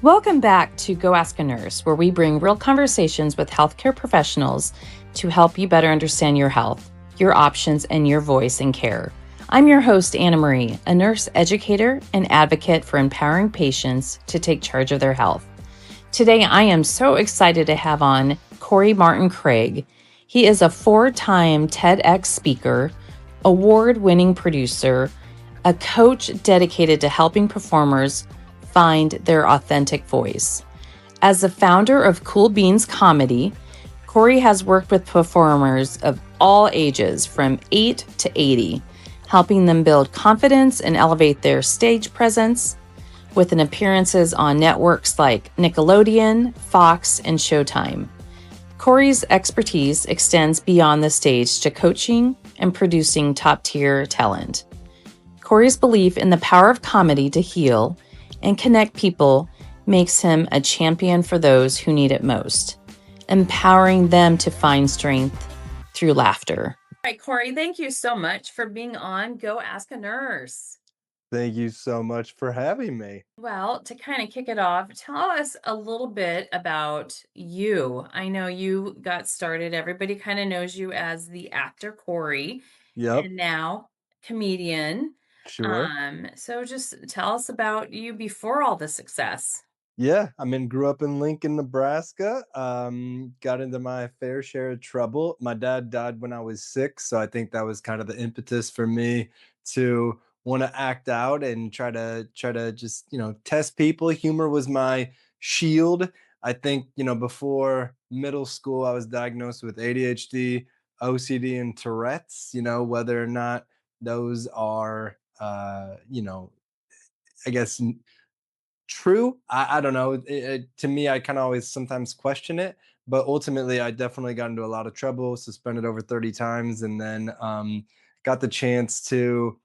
Welcome back to Go Ask a Nurse, where we bring real conversations with healthcare professionals to help you better understand your health, your options, and your voice in care. I'm your host, Anna Marie, a nurse educator and advocate for empowering patients to take charge of their health. Today, I am so excited to have on Corey Martin Craig. He is a 4-time TEDx speaker, award-winning producer, a coach dedicated to helping performers find their authentic voice. As the founder of Cool Beans Comedy, Corey has worked with performers of all ages from 8 to 80, helping them build confidence and elevate their stage presence with an appearances on networks like Nickelodeon, Fox, and Showtime. Corey's expertise extends beyond the stage to coaching and producing top-tier talent. Corey's belief in the power of comedy to heal and connect people makes him a champion for those who need it most, empowering them to find strength through laughter. All right, Corey, thank you so much for being on Go Ask a Nurse. Thank you so much for having me. Well, to kind of kick it off, tell us a little bit about you. I know you got started, everybody kind of knows you as the actor Corey, Yep, and now comedian. sure. So just tell us about you before all the success. Yeah, grew up in Lincoln, Nebraska. Got into my fair share of trouble. My dad died when I was 6, so I think that was kind of the impetus for me to want to act out and try to just, test people. Humor was my shield. I think, before middle school I was diagnosed with ADHD, OCD and Tourette's, whether or not those are I guess true. I don't know. To me, I kind of always sometimes question it, but ultimately, I definitely got into a lot of trouble, suspended over 30 times, and then got the chance to,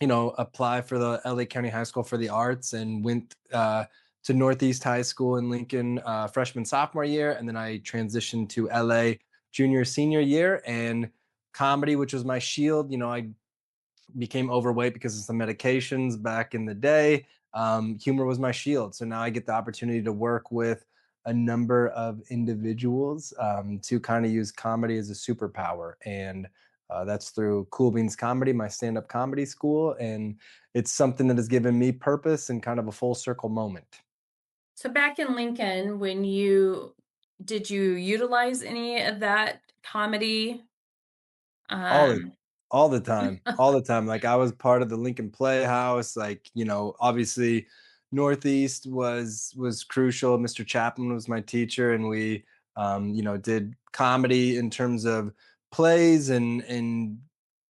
apply for the LA County High School for the Arts and went to Northeast High School in Lincoln freshman, sophomore year. And then I transitioned to LA junior, senior year. And comedy, which was my shield, I became overweight because of some medications back in the day. Humor was my shield. So now I get the opportunity to work with a number of individuals to kind of use comedy as a superpower. And that's through Cool Beans Comedy, my stand up comedy school. And it's something that has given me purpose and kind of a full circle moment. So back in Lincoln, did you utilize any of that comedy? All the Um, all the time, all the time. Like I was part of the Lincoln Playhouse. Like obviously, Northeast was crucial. Mr. Chapman was my teacher, and we did comedy in terms of plays and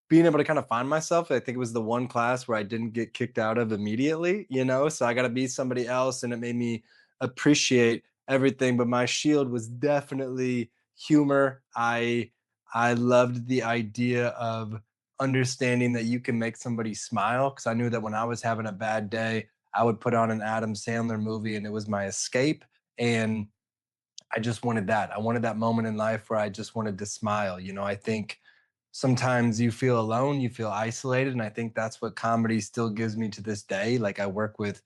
being able to kind of find myself. I think it was the one class where I didn't get kicked out of immediately. So I got to be somebody else, and it made me appreciate everything. But my shield was definitely humor. I loved the idea of understanding that you can make somebody smile because I knew that when I was having a bad day, I would put on an Adam Sandler movie and it was my escape. And I just wanted that. I wanted that moment in life where I just wanted to smile. I think sometimes you feel alone, you feel isolated. And I think that's what comedy still gives me to this day. Like I work with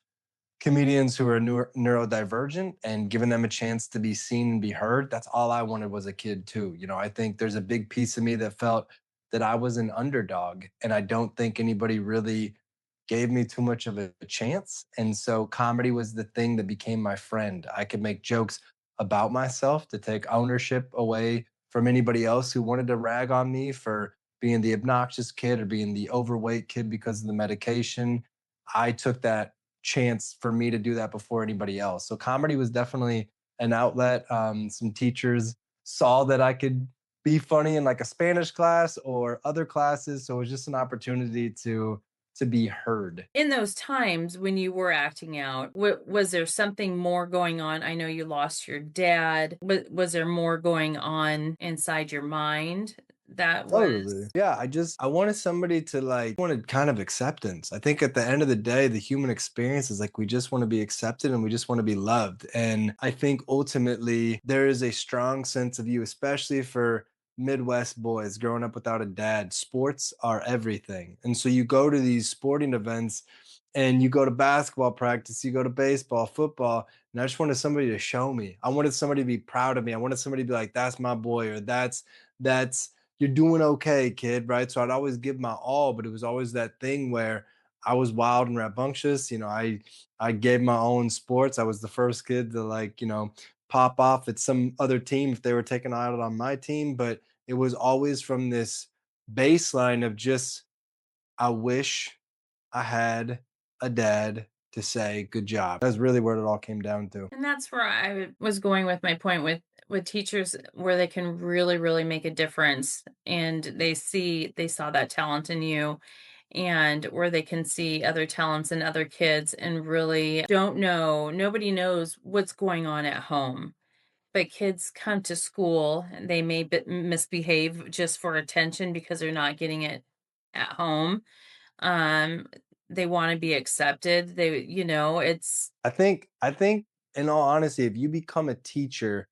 comedians who are neurodivergent and giving them a chance to be seen and be heard. That's all I wanted was a kid too. I think there's a big piece of me that felt that I was an underdog and I don't think anybody really gave me too much of a chance. And so comedy was the thing that became my friend. I could make jokes about myself to take ownership away from anybody else who wanted to rag on me for being the obnoxious kid or being the overweight kid because of the medication. I took that chance for me to do that before anybody else. So comedy was definitely an outlet. Some teachers saw that I could be funny in like a Spanish class or other classes, so it was just an opportunity to be heard. in those times when you were acting out, was there something more going on? I know you lost your dad. Was there more going on inside your mind that Totally. was Yeah, I wanted somebody to wanted kind of acceptance. I think at the end of the day, the human experience is like we just want to be accepted and we just want to be loved. And I think ultimately there is a strong sense of you, especially for Midwest boys growing up without a dad, sports are everything. And so you go to these sporting events and you go to basketball practice, you go to baseball, football, and I just wanted somebody to show me. I wanted somebody to be proud of me. I wanted somebody to be like, that's my boy, or that's you're doing okay, kid, right? So I'd always give my all, but it was always that thing where I was wild and rambunctious. I gave my own sports. I was the first kid to pop off at some other team if they were taking out on my team, but it was always from this baseline of just I wish I had a dad to say good job. That's really what it all came down to. And that's where I was going with my point with teachers, where they can really, really make a difference, and they saw that talent in you, and where they can see other talents in other kids and really don't know, nobody knows what's going on at home. But kids come to school and they may misbehave just for attention because they're not getting it at home. Um, they want to be accepted. It's I think in all honesty, if you become a teacher,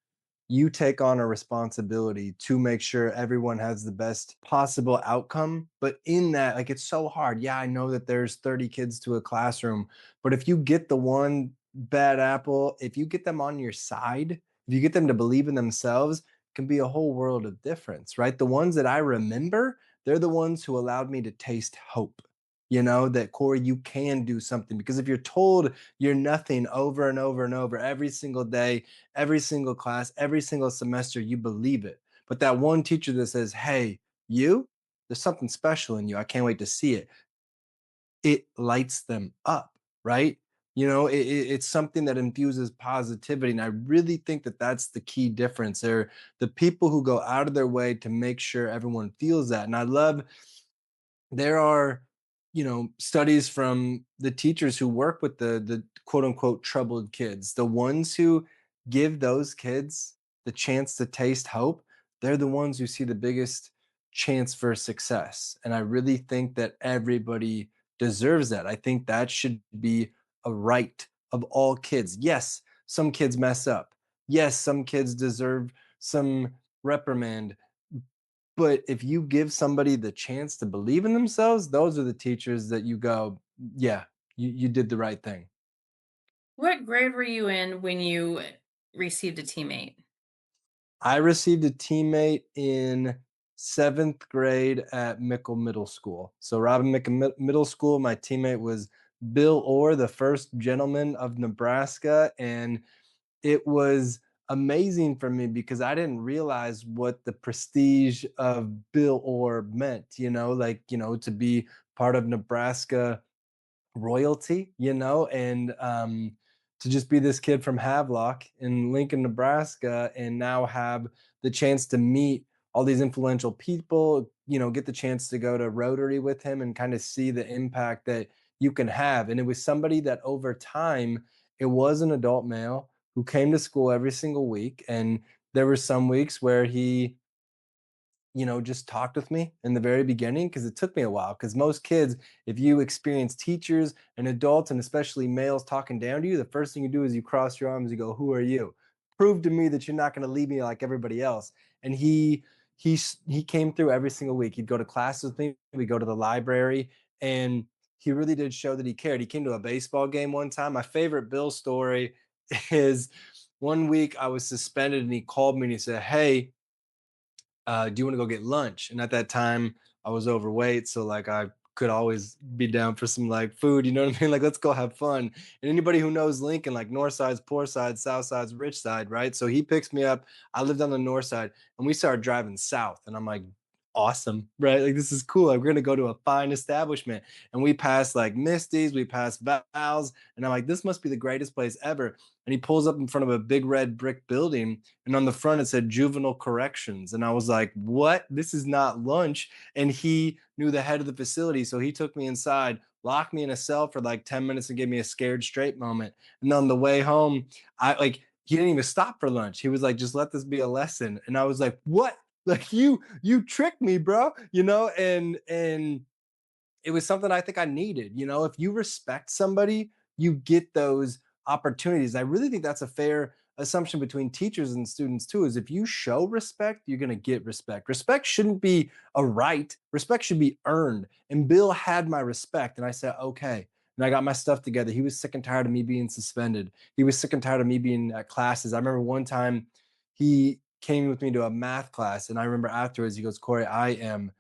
you take on a responsibility to make sure everyone has the best possible outcome. But in that, like, it's so hard. Yeah, I know that there's 30 kids to a classroom, but if you get the one bad apple, if you get them on your side, if you get them to believe in themselves, it can be a whole world of difference, right? The ones that I remember, they're the ones who allowed me to taste hope. That Corey, you can do something, because if you're told you're nothing over and over and over every single day, every single class, every single semester, you believe it. But that one teacher that says, hey, there's something special in you. I can't wait to see it. It lights them up, right? It's something that infuses positivity. And I really think that that's the key difference. They're the people who go out of their way to make sure everyone feels that. And I love there are studies from the teachers who work with the quote unquote troubled kids, the ones who give those kids the chance to taste hope. They're the ones who see the biggest chance for success, and I really think that everybody deserves that. I think that should be a right of all kids. Yes, some kids mess up. Yes, some kids deserve some reprimand, but if you give somebody the chance to believe in themselves, those are the teachers that you go, yeah, you did the right thing. what grade were you in when you received a teammate? I received a teammate in seventh grade at Mickle Middle School. So Robin Mickle Middle School, my teammate was Bill Orr, the first gentleman of Nebraska. And it was amazing for me because I didn't realize what the prestige of Bill Orr meant, to be part of Nebraska royalty, and to just be this kid from Havelock in Lincoln, Nebraska, and now have the chance to meet all these influential people, get the chance to go to Rotary with him and kind of see the impact that you can have. And it was somebody that over time, it was an adult male who came to school every single week. And there were some weeks where he just talked with me in the very beginning, because it took me a while. Because most kids, if you experience teachers and adults, and especially males, talking down to you, the first thing you do is you cross your arms, you go, who are you? Prove to me that you're not going to leave me like everybody else. And he came through every single week. He'd go to class with me, we'd go to the library, and he really did show that he cared. He came to a baseball game one time. My favorite Bill story is one week I was suspended and he called me and he said, hey, do you want to go get lunch? And at that time, I was overweight, so like I could always be down for some like food. You know what I mean? Like, let's go have fun. And anybody who knows Lincoln, like north side's poor side, south side's rich side, right? So he picks me up. I lived on the north side, and we started driving south. And I'm like, awesome, right? Like, this is cool. Like, we're gonna go to a fine establishment. And we passed like Misty's, we passed Val's, and I'm like, this must be the greatest place ever. And he pulls up in front of a big red brick building, and on the front it said juvenile corrections. And I was like, what? This is not lunch. And he knew the head of the facility, so he took me inside, locked me in a cell for like 10 minutes and gave me a scared straight moment. And on the way home, he didn't even stop for lunch. He was like, just let this be a lesson. And I was like, what? Like, you tricked me, bro. And it was something I think I needed. If you respect somebody, you get those opportunities. I really think that's a fair assumption between teachers and students too is if you show respect, you're going to get respect. Respect shouldn't be a right. Respect should be earned. And Bill had my respect. And I said, okay. And I got my stuff together. He was sick and tired of me being suspended. He was sick and tired of me being at classes. I remember one time he came with me to a math class. And I remember afterwards, he goes, Corey, I am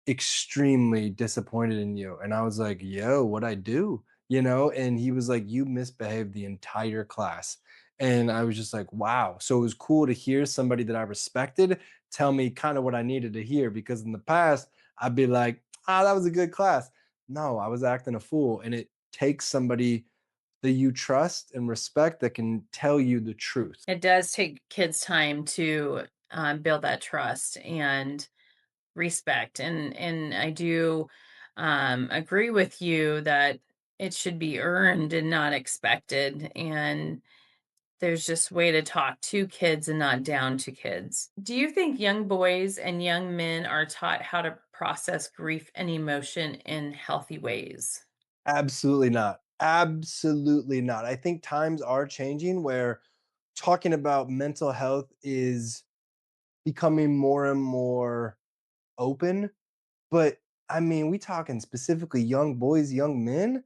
extremely disappointed in you. And I was like, yo, what'd I do? And he was like, you misbehaved the entire class. And I was just like, wow. So it was cool to hear somebody that I respected tell me kind of what I needed to hear, because in the past, I'd be like, that was a good class. No, I was acting a fool. And it takes somebody that you trust and respect that can tell you the truth. It does take kids time to build that trust and respect. And I do agree with you that it should be earned and not expected. And there's just way to talk to kids and not down to kids. Do you think young boys and young men are taught how to process grief and emotion in healthy ways? Absolutely not. Absolutely not. I think times are changing where talking about mental health is becoming more and more open. But I mean, we talking specifically young boys, young men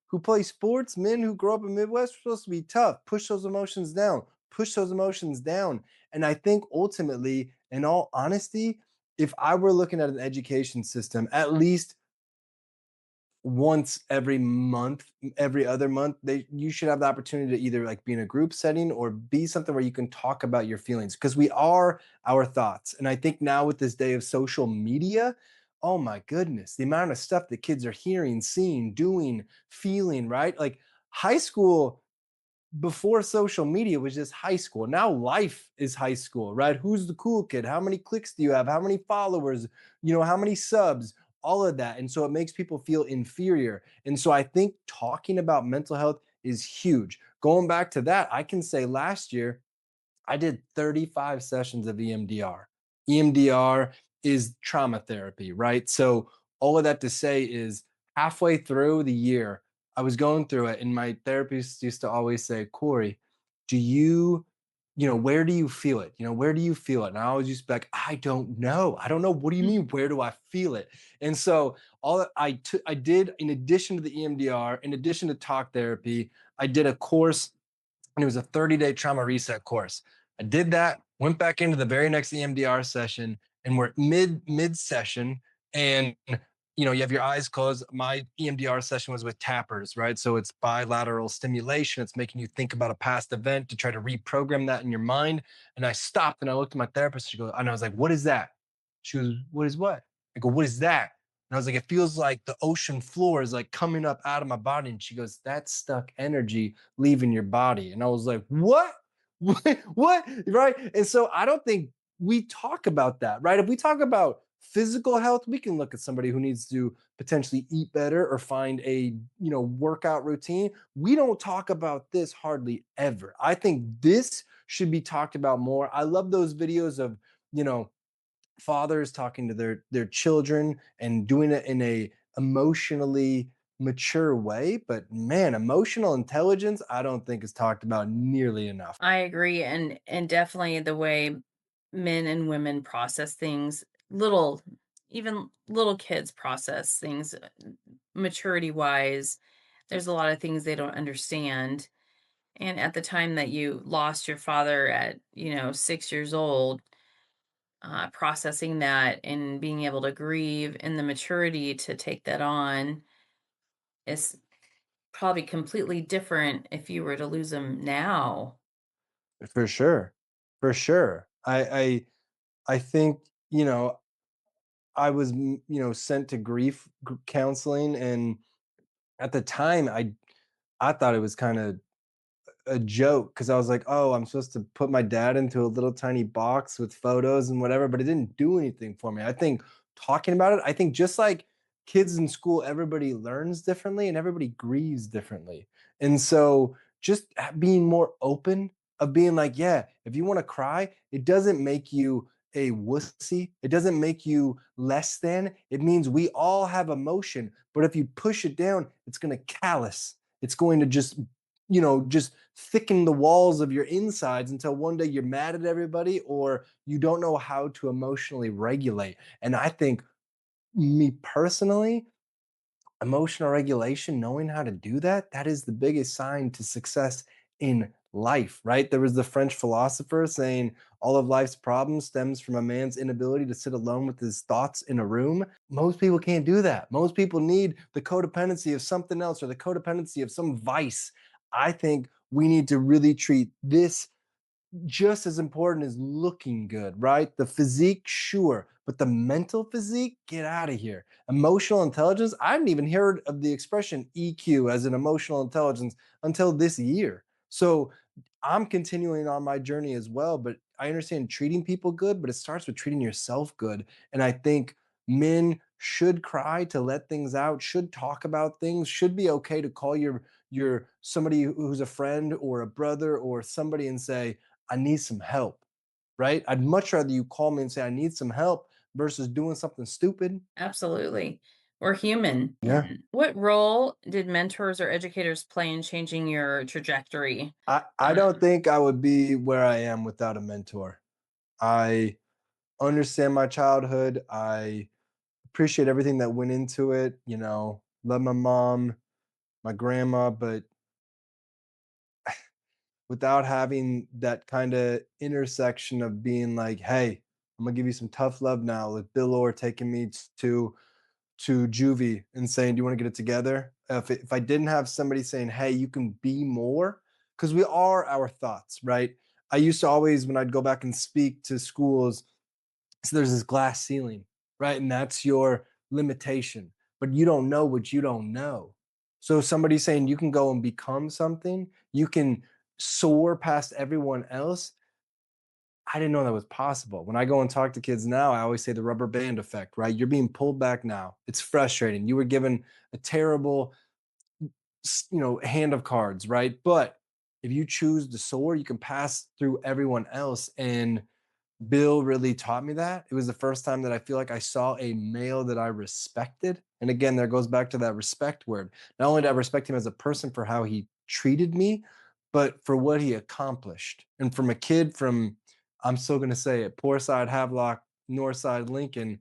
who play sports, men who grow up in Midwest are supposed to be tough, push those emotions down, push those emotions down. And I think ultimately, in all honesty, if I were looking at an education system, at least once every month, every other month, you should have the opportunity to either like be in a group setting or be something where you can talk about your feelings, because we are our thoughts. And I think now with this day of social media, oh my goodness, the amount of stuff that kids are hearing, seeing, doing, feeling, right? Like high school before social media was just high school. Now life is high school, right? Who's the cool kid? How many clicks do you have? How many followers? How many subs? All of that. And so it makes people feel inferior. And so I think talking about mental health is huge. Going back to that, I can say last year, I did 35 sessions of EMDR. EMDR is trauma therapy, right? So all of that to say is halfway through the year, I was going through it, and my therapist used to always say, Corey, do you, where do you feel it? Where do you feel it? And I always used to be like, I don't know. I don't know. What do you mean? Where do I feel it? And so all that I did, in addition to the EMDR, in addition to talk therapy, I did a course, and it was a 30-day trauma reset course. I did that, went back into the very next EMDR session, and we're mid session, and you have your eyes closed. My EMDR session was with tappers, right? So it's bilateral stimulation. It's making you think about a past event to try to reprogram that in your mind. And I stopped and I looked at my therapist. She goes, and I was like, "What is that?" She goes, "What is what?" I go, "What is that?" And I was like, "It feels like the ocean floor is like coming up out of my body." And she goes, "That's stuck energy leaving your body." And I was like, "What?" What? Right? And so I don't think we talk about that, right? If we talk about physical health, we can look at somebody who needs to potentially eat better or find a, workout routine. We don't talk about this hardly ever. I think this should be talked about more. I love those videos of, fathers talking to their children and doing it in a emotionally mature way. But man, emotional intelligence, I don't think is talked about nearly enough. I agree, and definitely the way men and women process things, little even little kids process things maturity wise. There's a lot of things they don't understand. And at the time that you lost your father at, 6 years old, processing that and being able to grieve and the maturity to take that on is probably completely different if you were to lose him now. For sure. For sure. I think, I was, sent to grief counseling, and at the time I thought it was kind of a joke, because I was like, oh, I'm supposed to put my dad into a little tiny box with photos and whatever, but it didn't do anything for me. I think talking about it, I think just like kids in school, everybody learns differently and everybody grieves differently. And so just being more open, of being like, yeah, if you want to cry, it doesn't make you a wussy. It doesn't make you less than. It means we all have emotion, but if you push it down, it's going to callous. It's going to just just thicken the walls of your insides until one day you're mad at everybody or you don't know how to emotionally regulate. And I think, me personally, emotional regulation, knowing how to do that, that is the biggest sign to success in life, right? There was the French philosopher saying all of life's problems stems from a man's inability to sit alone with his thoughts in a room. Most people can't do that. Most people need the codependency of something else or the codependency of some vice. I think we need to really treat this just as important as looking good, right? The physique, sure, but the mental physique, get out of here. Emotional intelligence, I hadn't even heard of the expression EQ as an emotional intelligence until this year. So I'm continuing on my journey as well, but I understand treating people good, but it starts with treating yourself good. And I think men should cry to let things out, should talk about things, should be okay to call your somebody who's a friend or a brother or somebody and say, I need some help, right? I'd much rather you call me and say, I need some help versus doing something stupid. Absolutely. We're human. Yeah. What role did mentors or educators play in changing your trajectory? I don't think I would be where I am without a mentor. I understand my childhood. I appreciate everything that went into it. Love my mom, my grandma, but without having that kind of intersection of being like, hey, I'm gonna give you some tough love now, like Bill Orr taking me to juvie and saying, do you want to get it together? If I didn't have somebody saying, hey, you can be more, because we are our thoughts, right? I used to always, when I'd go back and speak to schools, so there's this glass ceiling, right? And that's your limitation, but you don't know what you don't know. So somebody saying you can go and become something, you can soar past everyone else. I didn't know that was possible. When I go and talk to kids now, I always say the rubber band effect, right? You're being pulled back now. It's frustrating. You were given a terrible, hand of cards, right? But if you choose to soar, you can pass through everyone else. And Bill really taught me that. It was the first time that I feel like I saw a male that I respected. And again, there goes back to that respect word. Not only did I respect him as a person for how he treated me, but for what he accomplished. And from a kid from, I'm still going to say it, Poor Side Havelock, North Side Lincoln,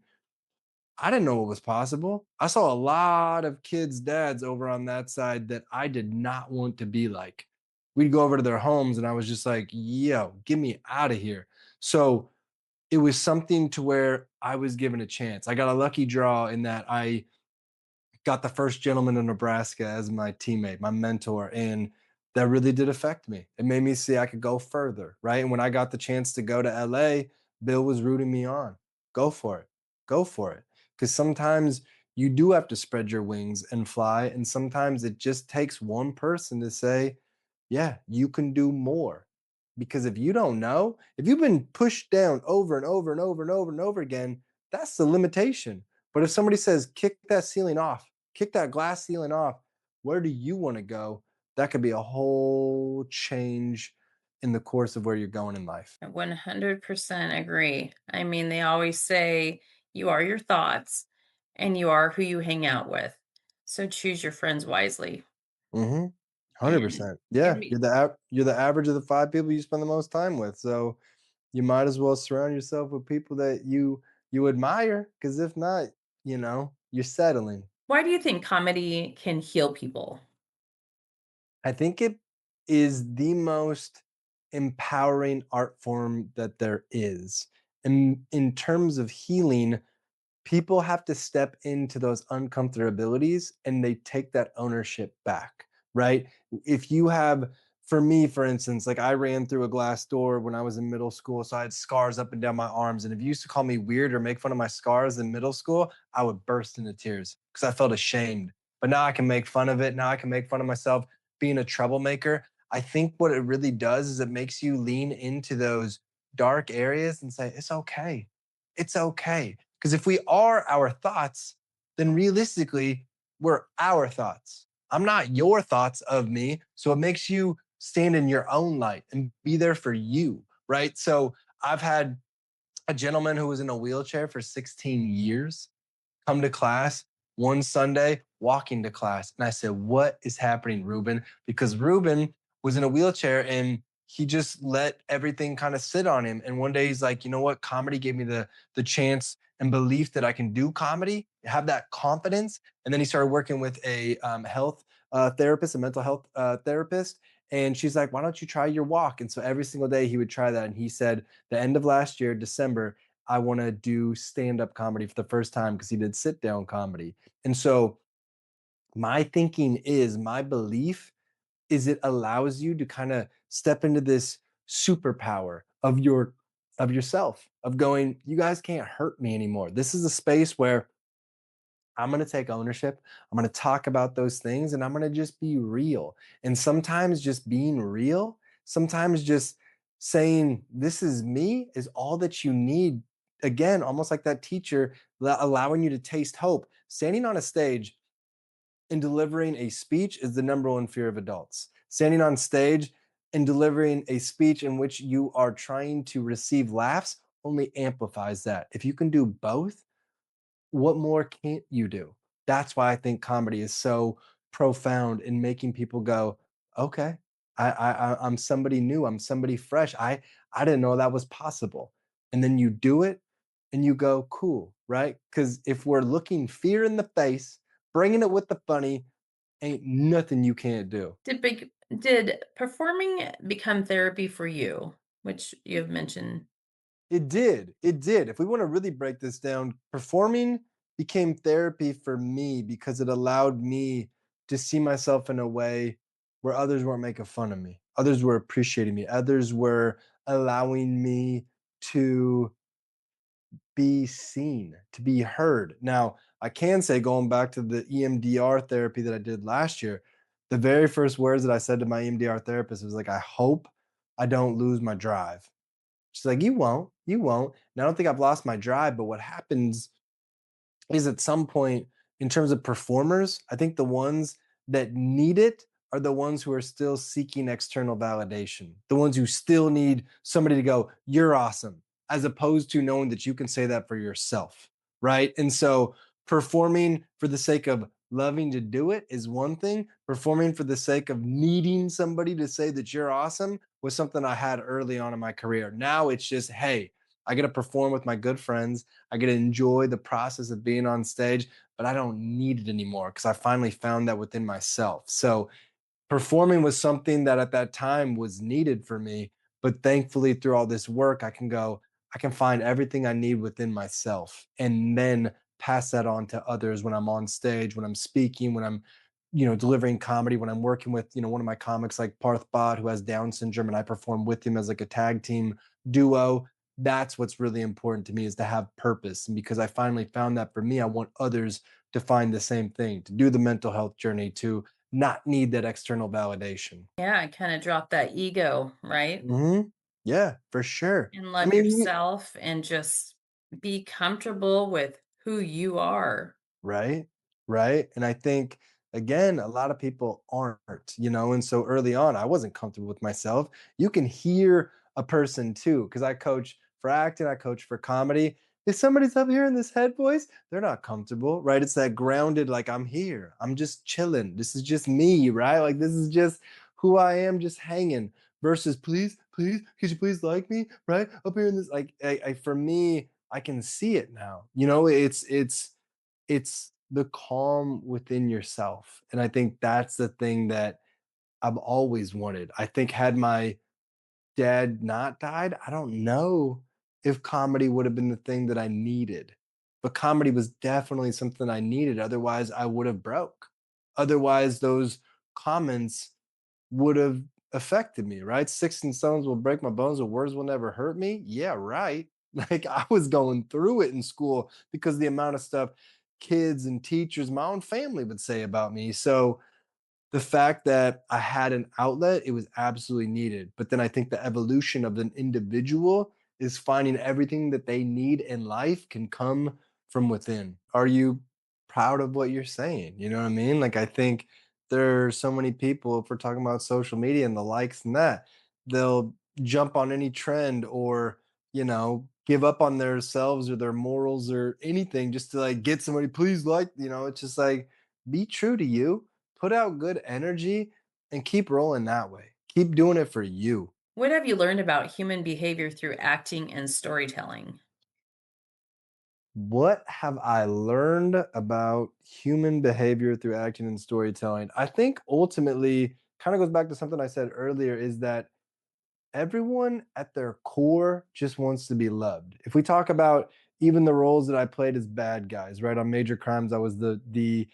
I didn't know what was possible. I saw a lot of kids' dads over on that side that I did not want to be like. We'd go over to their homes and I was just like, yo, get me out of here. So it was something to where I was given a chance. I got a lucky draw in that I got the first gentleman in Nebraska as my teammate, my mentor, and that really did affect me. It made me see I could go further, right? And when I got the chance to go to LA, Bill was rooting me on. Go for it. Go for it. Because sometimes you do have to spread your wings and fly. And sometimes it just takes one person to say, yeah, you can do more. Because if you don't know, if you've been pushed down over and over and over and over and over again, that's the limitation. But if somebody says, kick that ceiling off, kick that glass ceiling off, where do you want to go? That could be a whole change in the course of where you're going in life. I 100% agree. I mean, they always say you are your thoughts and you are who you hang out with. So choose your friends wisely. Mm-hmm. And 100%. give Yeah, me, you're the average of the 5 people you spend the most time with. So you might as well surround yourself with people that you admire, because if not, you're settling. why do you think comedy can heal people? I think it is the most empowering art form that there is. And in terms of healing, people have to step into those uncomfortabilities and they take that ownership back, right? If you have, for me, for instance, like I ran through a glass door when I was in middle school, so I had scars up and down my arms. And if you used to call me weird or make fun of my scars in middle school, I would burst into tears because I felt ashamed. But now I can make fun of it. Now I can make fun of myself being a troublemaker. I think what it really does is it makes you lean into those dark areas and say, it's okay. It's okay. Because if we are our thoughts, then realistically, we're our thoughts. I'm not your thoughts of me. So it makes you stand in your own light and be there for you, right? So I've had a gentleman who was in a wheelchair for 16 years come to class one Sunday, walking to class. And I said, what is happening, Ruben? Because Ruben was in a wheelchair and he just let everything kind of sit on him. And one day he's like, you know what? Comedy gave me the chance and belief that I can do comedy, have that confidence. And then he started working with a health therapist, a mental health therapist. And she's like, why don't you try your walk? And so every single day he would try that. And he said, the end of last year, December, I want to do stand-up comedy for the first time because he did sit-down comedy. And so my thinking is, my belief is it allows you to kind of step into this superpower of yourself, of going, you guys can't hurt me anymore. This is a space where I'm going to take ownership. I'm going to talk about those things and I'm going to just be real. And sometimes just being real, sometimes just saying, this is me, is all that you need. Again, almost like that teacher allowing you to taste hope. Standing on a stage and delivering a speech is the number one fear of adults. Standing on stage and delivering a speech in which you are trying to receive laughs only amplifies that. If you can do both, what more can't you do? That's why I think comedy is so profound in making people go, okay, I'm somebody new. I'm somebody fresh. I didn't know that was possible. And then you do it and you go, cool, right? Because if we're looking fear in the face, bringing it with the funny, ain't nothing you can't do. Did performing become therapy for you, which you've mentioned? It did. It did. If we want to really break this down, performing became therapy for me because it allowed me to see myself in a way where others weren't making fun of me. Others were appreciating me. Others were allowing me to be seen, to be heard. Now, I can say, going back to the EMDR therapy that I did last year, the very first words that I said to my EMDR therapist was like, I hope I don't lose my drive. She's like, you won't, you won't. And I don't think I've lost my drive, but what happens is at some point, in terms of performers, I think the ones that need it are the ones who are still seeking external validation, the ones who still need somebody to go, you're awesome, as opposed to knowing that you can say that for yourself, right? And so performing for the sake of loving to do it is one thing. Performing for the sake of needing somebody to say that you're awesome was something I had early on in my career. Now it's just, hey, I get to perform with my good friends. I get to enjoy the process of being on stage, but I don't need it anymore because I finally found that within myself. So performing was something that at that time was needed for me. But thankfully, through all this work, I can go, I can find everything I need within myself and then pass that on to others when I'm on stage, when I'm speaking, when I'm, delivering comedy, when I'm working with, one of my comics like Parth Bhatt, who has Down syndrome, and I perform with him as like a tag team duo. That's what's really important to me, is to have purpose. And because I finally found that for me, I want others to find the same thing, to do the mental health journey, to not need that external validation. Yeah, kind of drop that ego, right? Yeah, for sure. And I love mean, yourself and just be comfortable with who you are. right, right. And I think, again, a lot of people aren't, and so early on, I wasn't comfortable with myself. You can hear a person too, because I coach for acting, I coach for comedy. If somebody's up here in this head voice, they're not comfortable, right? It's that grounded, like, I'm here, I'm just chilling. This is just me, right? Like, this is just who I am, just hanging, versus, please, please, could you please like me, right? Up here in this, like, for me, I can see it now. It's the calm within yourself. And I think that's the thing that I've always wanted. I think had my dad not died, I don't know if comedy would have been the thing that I needed. But comedy was definitely something I needed. Otherwise, I would have broke. Otherwise, those comments would have affected me, right? Sticks and stones will break my bones, but words will never hurt me. Yeah, right. Like, I was going through it in school because the amount of stuff kids and teachers, my own family would say about me. So the fact that I had an outlet, it was absolutely needed. But then I think the evolution of an individual is finding everything that they need in life can come from within. Are you proud of what you're saying? You know what I mean? Like, I think there are so many people, if we're talking about social media and the likes and that, they'll jump on any trend or, give up on themselves or their morals or anything just to like get somebody, please like, it's just like, be true to you, put out good energy and keep rolling that way. Keep doing it for you. What have you learned about human behavior through acting and storytelling? What have I learned about human behavior through acting and storytelling? I think ultimately kind of goes back to something I said earlier, is that everyone at their core just wants to be loved. If we talk about even the roles that I played as bad guys, right? On Major Crimes, I was the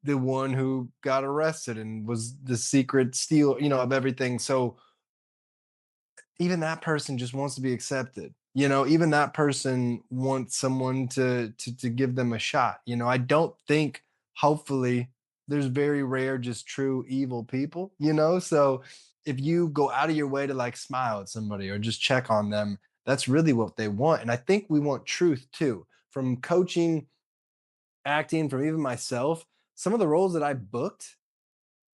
one who got arrested and was the secret steal, of everything. So even that person just wants to be accepted. Even that person wants someone to give them a shot. I don't think, hopefully, there's very rare just true evil people, so if you go out of your way to like smile at somebody or just check on them, that's really what they want. And I think we want truth too. From coaching, acting, from even myself, some of the roles that I booked,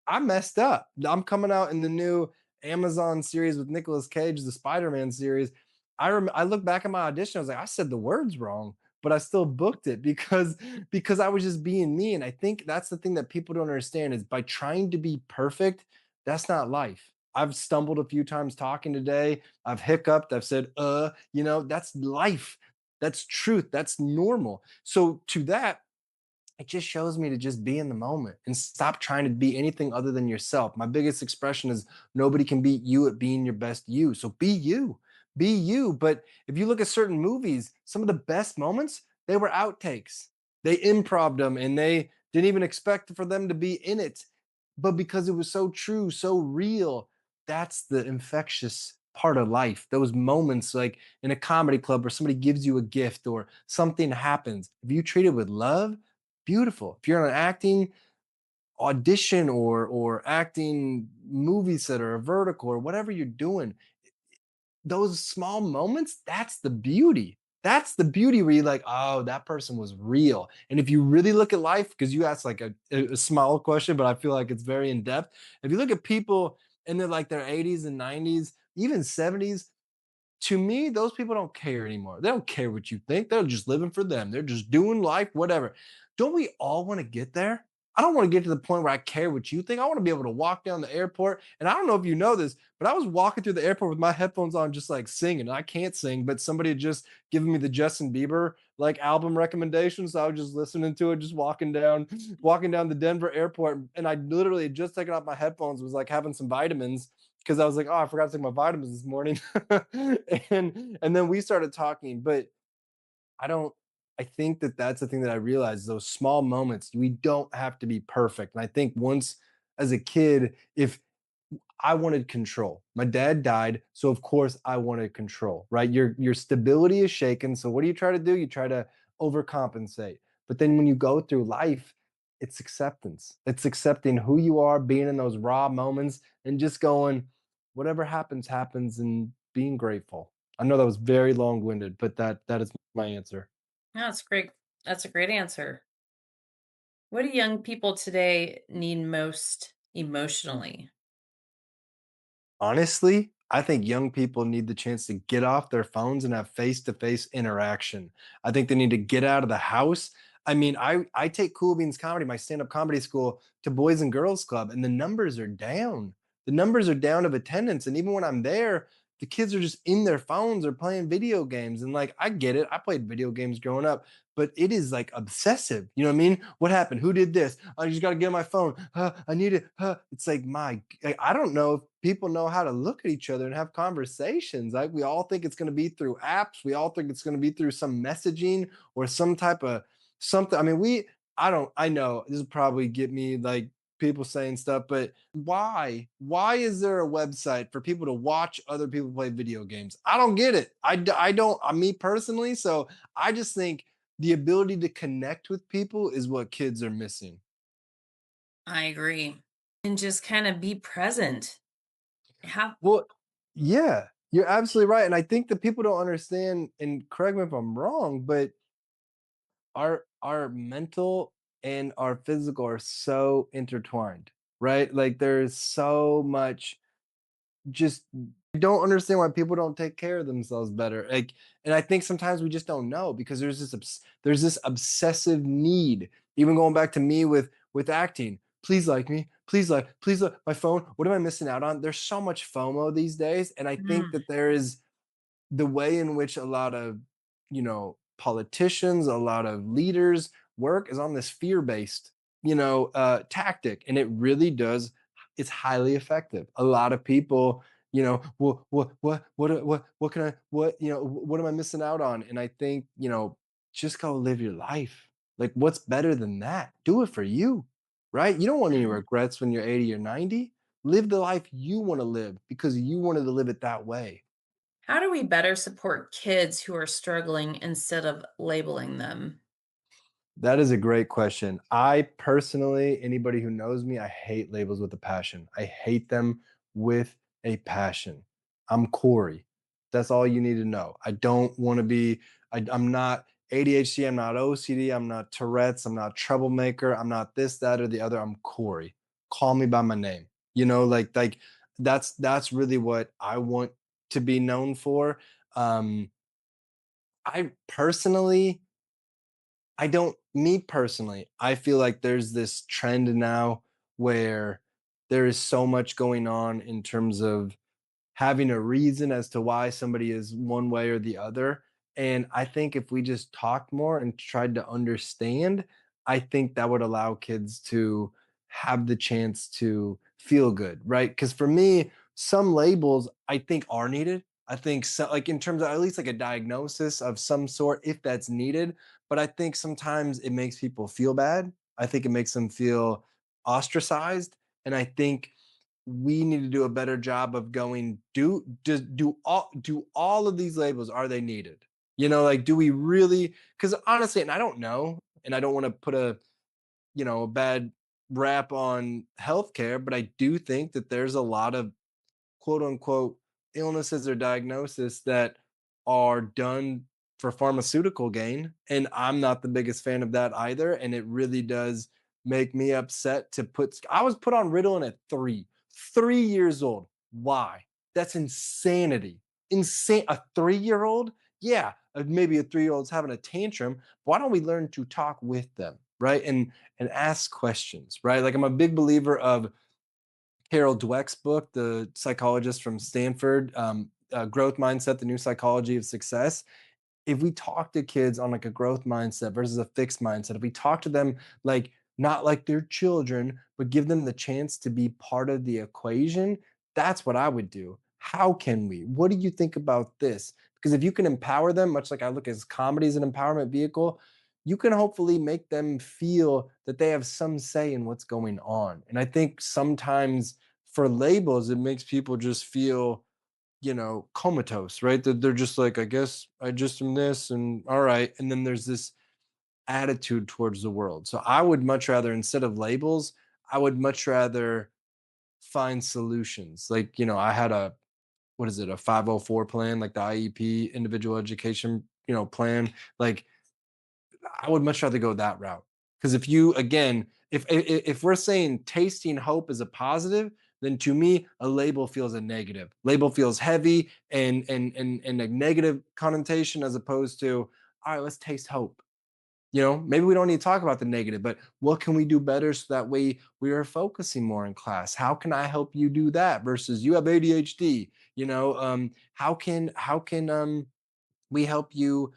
I messed up. I'm coming out in the new Amazon series with Nicolas Cage, the Spider-Man series. I look back at my audition, I was like, I said the words wrong, but I still booked it because I was just being me. And I think that's the thing that people don't understand, is by trying to be perfect, that's not life. I've stumbled a few times talking today. I've hiccuped. I've said, that's life. That's truth. That's normal. So to that, it just shows me to just be in the moment and stop trying to be anything other than yourself. My biggest expression is nobody can beat you at being your best you. So be you, be you. But if you look at certain movies, some of the best moments, they were outtakes. They improv'd them and they didn't even expect for them to be in it. But because it was so true, so real, that's the infectious part of life. Those moments like in a comedy club where somebody gives you a gift or something happens. If you treat it with love, beautiful. If you're on an acting audition or acting movie set or a vertical or whatever you're doing, those small moments, that's the beauty. That's the beauty where you're like, oh, that person was real. And if you really look at life, because you asked like a small question, but I feel like it's very in depth. If you look at people in their 80s and 90s, even 70s, to me, those people don't care anymore. They don't care what you think. They're just living for them. They're just doing life, whatever. Don't we all want to get there? I don't want to get to the point where I care what you think. I want to be able to walk down the airport. And I don't know if you know this, but I was walking through the airport with my headphones on, just like singing. I can't sing, but somebody had just given me the Justin Bieber like album recommendation. So I was just listening to it, just walking down the Denver airport. And I literally had just taken off my headphones, was like having some vitamins because I was like, oh, I forgot to take my vitamins this morning. and then we started talking, but I don't I think that that's the thing that I realized, those small moments, we don't have to be perfect. And I think once as a kid, if I wanted control. My dad died, so of course I wanted control, right? Your stability is shaken. So what do you try to do? You try to overcompensate. But then when you go through life, it's acceptance. It's accepting who you are, being in those raw moments and just going, whatever happens, happens, and being grateful. I know that was very long-winded, but that is my answer. No, that's great. That's a great answer. What do young people today need most emotionally? Honestly, I think young people need the chance to get off their phones and have face-to-face interaction. I think they need to get out of the house. I mean, I take Cool Beans Comedy, my stand-up comedy school, to Boys and Girls Club, and the numbers are down. The numbers are down of attendance. And even when I'm there, the kids are just in their phones or playing video games. And like, I get it. I played video games growing up, but it is like obsessive. You know what I mean? What happened? Who did this? I just got to get on my phone. I need it. It's like, I don't know if people know how to look at each other and have conversations. Like, we all think it's going to be through apps. We all think it's going to be through some messaging or some type of something. I mean, I know this will probably get me like people saying stuff, but why is there a website for people to watch other people play video games? I don't get it. I don't, me personally. So I just think the ability to connect with people is what kids are missing. I agree. And just kind of be present. Have Well, yeah, you're absolutely right. And I think that people don't understand, and correct me if I'm wrong, but our mental and our physical are so intertwined, right? Like there's so much, just I don't understand why people don't take care of themselves better. Like, and I think sometimes we just don't know because there's this obsessive need. Even going back to me with acting, please like me, please look, my phone. What am I missing out on? There's so much FOMO these days. And I think Mm. that there is the way in which a lot of, politicians, a lot of leaders work is on this fear-based, tactic. And it really does, it's highly effective. A lot of people, what can I, what am I missing out on? And I think, just go live your life. Like, what's better than that? Do it for you, right? You don't want any regrets when you're 80 or 90. Live the life you want to live because you wanted to live it that way. How do we better support kids who are struggling instead of labeling them? That is a great question. I personally, anybody who knows me, I hate labels with a passion. I hate them with a passion. I'm Corey. That's all you need to know. I don't want to be, I'm not ADHD, I'm not OCD, I'm not Tourette's, I'm not Troublemaker, I'm not this, that, or the other. I'm Corey. Call me by my name. Like that's really what I want to be known for. Um, I personally I don't, me personally, I feel like there's this trend now where there is so much going on in terms of having a reason as to why somebody is one way or the other. And I think if we just talked more and tried to understand, I think that would allow kids to have the chance to feel good, right? Because for me, some labels I think are needed. I think so, like in terms of at least like a diagnosis of some sort, if that's needed. But I think sometimes it makes people feel bad. I think it makes them feel ostracized. And I think we need to do a better job of going do all of these labels, are they needed, like do we really, because honestly, and I don't know, and I don't want to put a bad rap on healthcare, but I do think that there's a lot of quote unquote illnesses or diagnosis that are done for pharmaceutical gain. And I'm not the biggest fan of that either. And it really does make me upset to I was put on Ritalin at 3 years old. Why? That's insanity. Insane. A 3-year old? Yeah, maybe a 3-year old's having a tantrum. Why don't we learn to talk with them? Right. And ask questions, right? Like I'm a big believer of Carol Dweck's book, the psychologist from Stanford, Growth Mindset, the New Psychology of Success. If we talk to kids on like a growth mindset versus a fixed mindset, if we talk to them like not like they're children, but give them the chance to be part of the equation, that's what I would do. How can we? What do you think about this? Because if you can empower them, much like I look as comedy as an empowerment vehicle, you can hopefully make them feel that they have some say in what's going on. And I think sometimes for labels, it makes people just feel comatose, right? That they're just like, I guess I just am this and all right. And then there's this attitude towards the world. So I would much rather, instead of labels, I would much rather find solutions. Like, I had what is it, a 504 plan, like the IEP individual education, plan. Like I would much rather go that route. Because if you, again, if we're saying tasting hope is a positive, then to me a label feels a negative. Label feels heavy and a negative connotation, as opposed to, all right, let's taste hope. Maybe we don't need to talk about the negative, but what can we do better so that way we are focusing more in class? How can I help you do that versus you have ADHD? How can we help you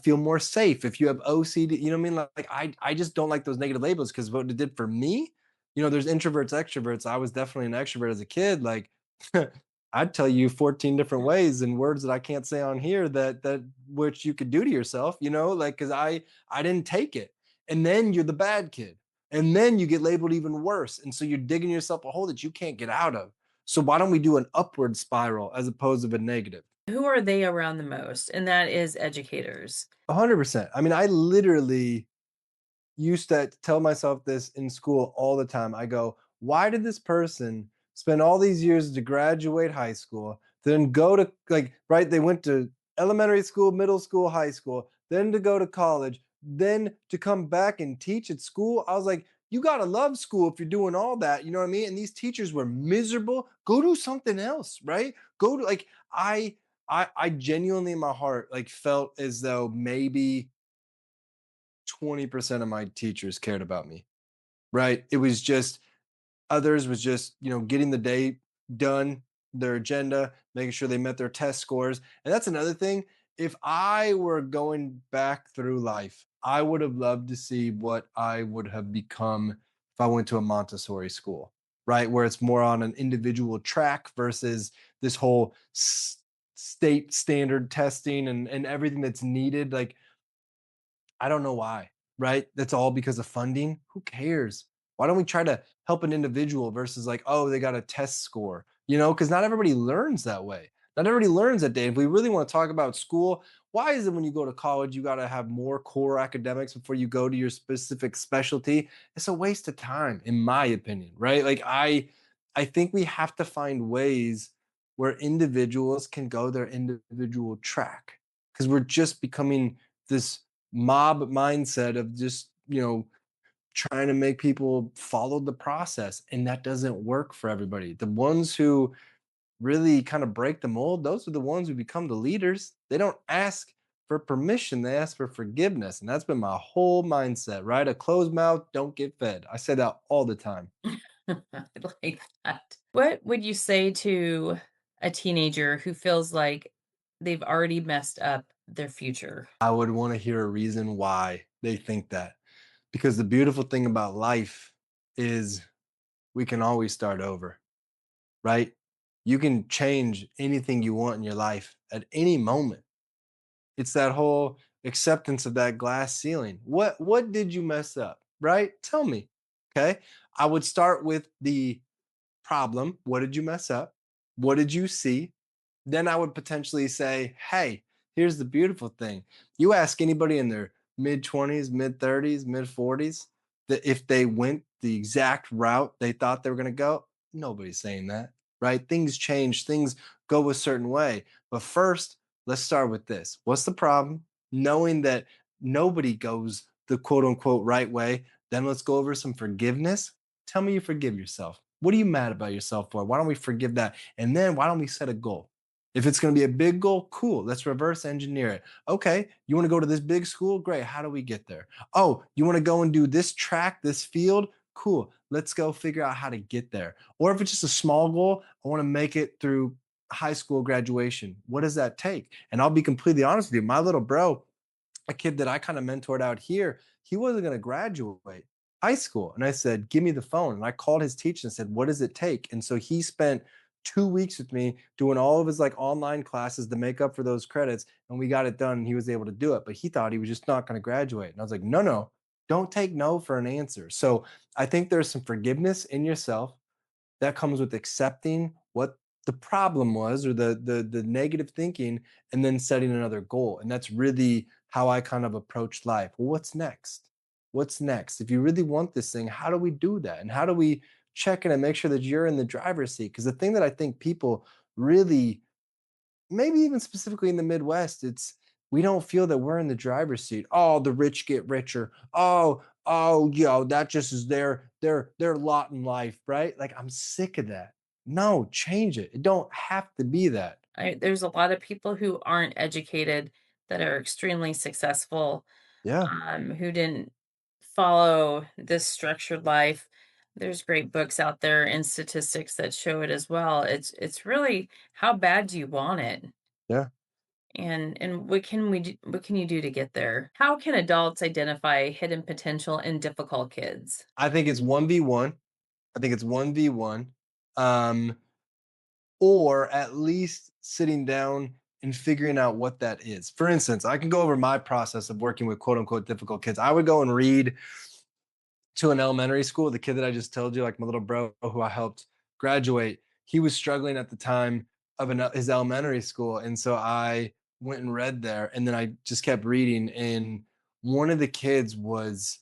feel more safe if you have OCD? You know what I mean? Like I just don't like those negative labels, because what it did for me, there's introverts, extroverts. I was definitely an extrovert as a kid. Like I'd tell you 14 different ways and words that I can't say on here that which you could do to yourself, like because I didn't take it. And then you're the bad kid. And then you get labeled even worse. And so you're digging yourself a hole that you can't get out of. So why don't we do an upward spiral as opposed to a negative? Who are they around the most? And that is educators. 100%. I mean, I literally used to tell myself this in school all the time. I go, why did this person spend all these years to graduate high school, then go to like, right? They went to elementary school, middle school, high school, then to go to college, then to come back and teach at school. I was like, you got to love school if you're doing all that. You know what I mean? And these teachers were miserable. Go do something else, right? Go to like, I genuinely in my heart like felt as though maybe 20% of my teachers cared about me, right? It was just Others was just, getting the day done, their agenda, making sure they met their test scores. And that's another thing. If I were going back through life, I would have loved to see what I would have become if I went to a Montessori school, right? Where it's more on an individual track versus this whole state standard testing and everything that's needed. Like, I don't know why, right? That's all because of funding. Who cares? Why don't we try to help an individual versus like, oh, they got a test score, because not everybody learns that way. Not everybody learns that day. If we really want to talk about school, why is it when you go to college, you got to have more core academics before you go to your specific specialty? It's a waste of time, in my opinion, right? Like I think we have to find ways where individuals can go their individual track because we're just becoming this mob mindset of just, trying to make people follow the process. And that doesn't work for everybody. The ones who really kind of break the mold, those are the ones who become the leaders. They don't ask for permission, they ask for forgiveness. And that's been my whole mindset, right? A closed mouth, don't get fed. I say that all the time. I like that. What would you say to a teenager who feels like they've already messed up their future? I would want to hear a reason why they think that. Because the beautiful thing about life is we can always start over, right? You can change anything you want in your life at any moment. It's that whole acceptance of that glass ceiling. What did you mess up, right? Tell me. Okay? I would start with the problem. What did you mess up? What did you see? Then I would potentially say, hey, here's the beautiful thing. You ask anybody in their mid 20s, mid 30s, mid 40s that if they went the exact route they thought they were going to go, nobody's saying that, right? Things change, things go a certain way. But first, let's start with this. What's the problem? Knowing that nobody goes the quote unquote right way. Then let's go over some forgiveness. Tell me you forgive yourself. What are you mad about yourself for? Why don't we forgive that? And then why don't we set a goal? If it's going to be a big goal, cool. Let's reverse engineer it. Okay, you want to go to this big school? Great. How do we get there? Oh, you want to go and do this track, this field? Cool. Let's go figure out how to get there. Or if it's just a small goal, I want to make it through high school graduation. What does that take? And I'll be completely honest with you. My little bro, a kid that I kind of mentored out here, he wasn't going to graduate high school. And I said, give me the phone. And I called his teacher and said, what does it take? And so he spent 2 weeks with me doing all of his like online classes to make up for those credits. And we got it done and he was able to do it. But he thought he was just not going to graduate. And I was like, no, no, don't take no for an answer. So I think there's some forgiveness in yourself that comes with accepting what the problem was or the negative thinking and then setting another goal. And that's really how I kind of approach life. Well, what's next? What's next? If you really want this thing, how do we do that? And how do we check in and make sure that you're in the driver's seat? Because the thing that I think people really, maybe even specifically in the Midwest, it's we don't feel that we're in the driver's seat. Oh, the rich get richer. That just is their lot in life, right? Like I'm sick of that. No, change it. It don't have to be that. There's a lot of people who aren't educated that are extremely successful, Yeah, who didn't follow this structured life. There's great books out there and statistics that show it as well. It's really how bad do you want it? yeah. And what can we do, what can you do to get there? How can adults identify hidden potential in difficult kids? I think it's 1v1. I think it's 1v1. Um, or at least sitting down and figuring out what that is. For instance, I can go over my process of working with quote unquote difficult kids. I would go and read to an elementary school. The kid that I just told you, like my little bro who I helped graduate, he was struggling at the time of his elementary school. And so I went and read there. And then I just kept reading. And one of the kids was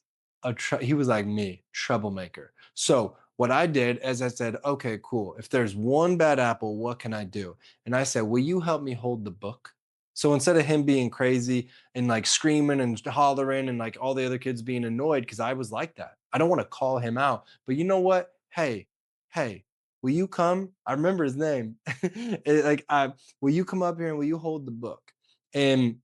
he was like me, troublemaker. So what I did is I said, okay, cool. If there's one bad apple, what can I do? And I said, will you help me hold the book? So instead of him being crazy and like screaming and hollering and like all the other kids being annoyed, because I was like that. I don't want to call him out, but you know what? Hey, will you come? I remember his name. Will you come up here and will you hold the book? And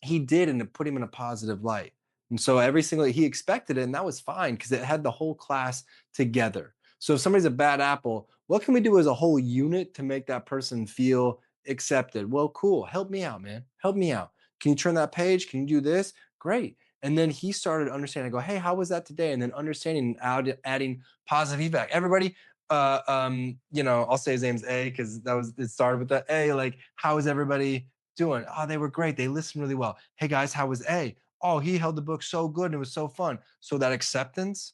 he did, and it put him in a positive light. And so he expected it, and that was fine because it had the whole class together. So if somebody's a bad apple, what can we do as a whole unit to make that person feel accepted? Well, cool. Help me out, man. Help me out. Can you turn that page? Can you do this? Great. And then he started understanding. I go, hey, how was that today? And then understanding, adding positive feedback. Everybody, I'll say his name's A because it started with the A. Like, how is everybody doing? Oh, they were great. They listened really well. Hey guys, how was A? Oh, he held the book so good and it was so fun. So that acceptance,